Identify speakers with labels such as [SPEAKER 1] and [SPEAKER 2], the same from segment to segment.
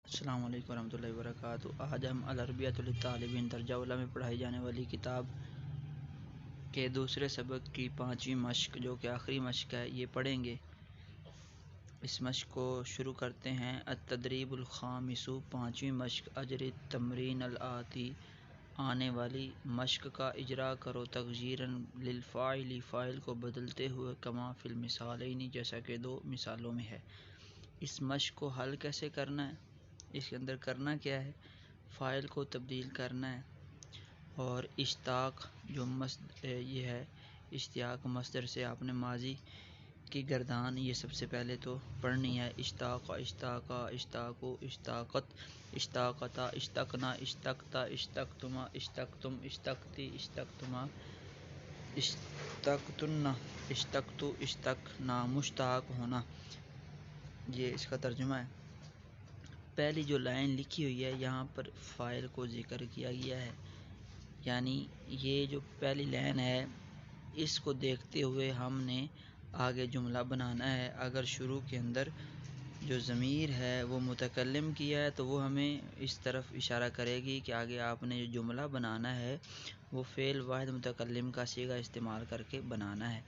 [SPEAKER 1] السلام علیکم ورحمۃ اللہ وبرکاتہ۔ آج ہم العربیۃ للطالبین درجہ اولی میں پڑھائی جانے والی کتاب کے دوسرے سبق کی 5ویں مشق جو کہ آخری مشق ہے یہ پڑھیں گے۔ اس مشق کو شروع کرتے ہیں۔ التدریب الخامس، 5ویں مشق۔ اجری التمرین الآتی، آنے والی مشق کا اجرا کرو تغییراً للفاعل، فاعل کو بدلتے ہوئے، کما فی المثالین، جیسا کہ دو مثالوں میں ہے۔ اس مشق کو حل کیسے کرنا ہے، اس کے اندر کرنا کیا ہے، فاعل کو تبدیل کرنا ہے، اور اشتاق جو یہ ہے، اشتیاق مصدر سے آپ نے ماضی کی گردان یہ سب سے پہلے تو پڑھنی ہے۔ اشتاق، اشتاقا، اشتاقو، اشتاقت، اشتاقتا، اشتقنا، اشتقتا، اشتقتما، اشتقتم، اشتقتی، اشتقتما، اشتقتن، اشتقتو، اشتقنا، مشتاق ہونا، یہ اس کا ترجمہ ہے۔ پہلی جو لائن لکھی ہوئی ہے یہاں پر فاعل کو ذکر کیا گیا ہے، یعنی یہ جو پہلی لائن ہے اس کو دیکھتے ہوئے ہم نے آگے جملہ بنانا ہے۔ اگر شروع کے اندر جو ضمیر ہے وہ متکلم کیا ہے تو وہ ہمیں اس طرف اشارہ کرے گی کہ آگے آپ نے جو جملہ بنانا ہے وہ فعل واحد متکلم کا صیغہ استعمال کر کے بنانا ہے،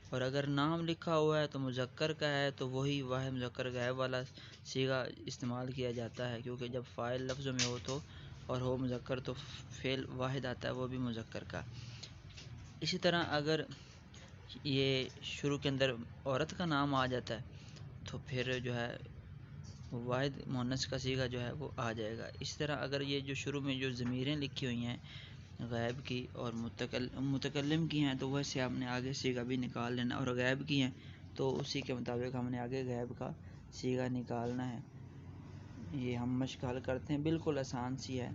[SPEAKER 1] اور اگر نام لکھا ہوا ہے تو مذکر کا ہے تو وہی واحد مذکر غائب والا صیغہ استعمال کیا جاتا ہے، کیونکہ جب فاعل لفظوں میں ہو تو اور ہو مذکر تو فعل واحد آتا ہے وہ بھی مذکر کا۔ اسی طرح اگر یہ شروع کے اندر عورت کا نام آ جاتا ہے تو پھر جو ہے واحد مؤنث کا صیغہ جو ہے وہ آ جائے گا۔ اس طرح اگر یہ جو شروع میں جو ضمیریں لکھی ہوئی ہیں غائب کی اور متکلم کی ہیں تو ویسے ہم نے آگے صیغہ بھی نکال لینا، اور غائب کی ہیں تو اسی کے مطابق ہم نے آگے غائب کا صیغہ نکالنا ہے۔ یہ ہم مشق حل کرتے ہیں، بالکل آسان سی ہے۔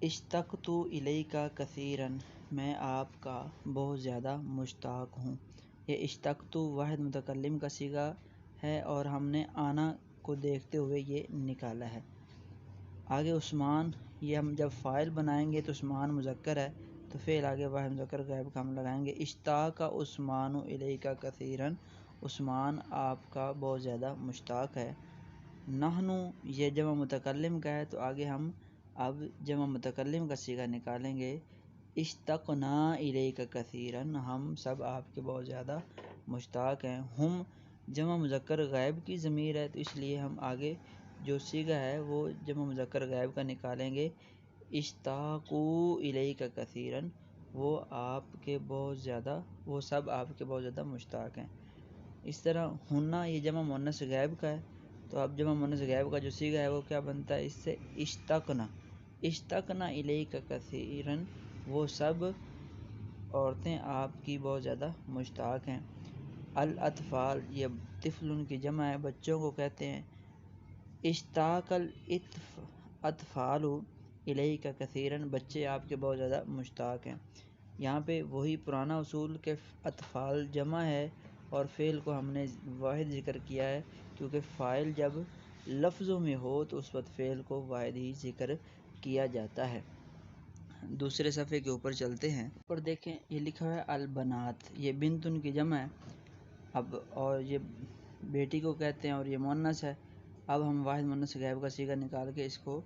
[SPEAKER 1] اشتقت الیک کثیرا، میں آپ کا بہت زیادہ مشتاق ہوں۔ یہ اشتقت واحد متکلم کا صیغہ ہے اور ہم نے آنا کو دیکھتے ہوئے یہ نکالا ہے۔ آگے عثمان، یہ ہم جب فاعل بنائیں گے تو عثمان مذکر ہے تو فعل آگے واحد مذکر غائب کا ہم لگائیں گے۔ اشتاق عثمان الیک کثیرا، عثمان آپ کا بہت زیادہ مشتاق ہے۔ نحن، یہ جمع متکلم کا ہے تو آگے ہم اب جمع متکلم کا صیغہ نکالیں گے۔ اشتقنا الیک کثیرا، ہم سب آپ کے بہت زیادہ مشتاق ہیں۔ ہم جمع مذکر غائب کی ضمیر ہے تو اس لیے ہم آگے جو صیغہ ہے وہ جمع مذکر غائب کا نکالیں گے۔ اشتاقوا الیک کثیرا، وہ آپ کے بہت زیادہ، وہ سب آپ کے بہت زیادہ مشتاق ہیں۔ اس طرح ہننا، یہ جمع مؤنث غائب کا ہے تو اب جمع مؤنث غائب کا جو صیغہ ہے وہ کیا بنتا ہے، اس سے اشتقنا، اشتقنا الیک کثیرا، وہ سب عورتیں آپ کی بہت زیادہ مشتاق ہیں۔ الاطفال، یہ طفل کی جمع ہے، بچوں کو کہتے ہیں۔ اشتاق الاطفال الیک کثیرا، بچے آپ کے بہت زیادہ مشتاق ہیں۔ یہاں پہ وہی پرانا اصول کہ اطفال جمع ہے اور فعل کو ہم نے واحد ذکر کیا ہے، کیونکہ فاعل جب لفظوں میں ہو تو اس وقت فعل کو واحد ہی ذکر کیا جاتا ہے۔ دوسرے صفحے کے اوپر چلتے ہیں، اور دیکھیں یہ لکھا ہوا ہے البنات، یہ بنتن کی جمع ہے اب، اور یہ بیٹی کو کہتے ہیں اور یہ مؤنث ہے۔ اب ہم واحد مؤنث غائب کا صیغہ نکال کے اس کو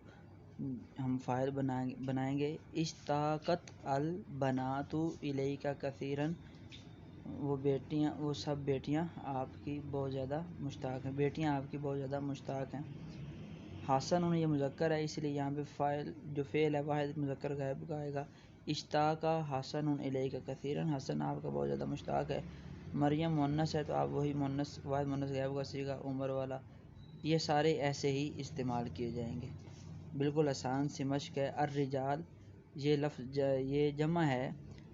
[SPEAKER 1] ہم فاعل بنائیں گے۔ اشتاقت البنات الیک کثیرا، وہ بیٹیاں، وہ سب بیٹیاں آپ کی بہت زیادہ مشتاق ہیں، بیٹیاں آپ کی بہت زیادہ مشتاق ہیں۔ حسن، یہ مذکر ہے اس لیے یہاں پہ فاعل جو فعل ہے واحد مذکر غائب کا آئے گا۔ اشتاق حسن الیک کثیرا، حسن آپ کا بہت زیادہ مشتاق ہے۔ مریم مؤنث ہے تو آپ وہی مؤنث واحد مؤنث غائب کا صیغہ عمر والا، یہ سارے ایسے ہی استعمال کیے جائیں گے۔ بالکل آسان سی مشق ہے۔ الرجال، یہ لفظ یہ جمع ہے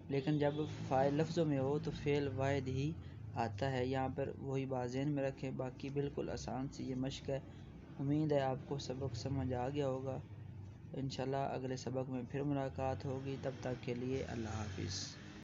[SPEAKER 1] لیکن جب فاعل لفظوں میں ہو تو فعل واحد ہی آتا ہے، یہاں پر وہی بات ذہن میں رکھیں۔ باقی بالکل آسان سی یہ مشق ہے۔ امید ہے آپ کو سبق سمجھ آ گیا ہوگا۔ انشاءاللہ اگلے سبق میں پھر ملاقات ہوگی، تب تک کے لیے اللہ حافظ۔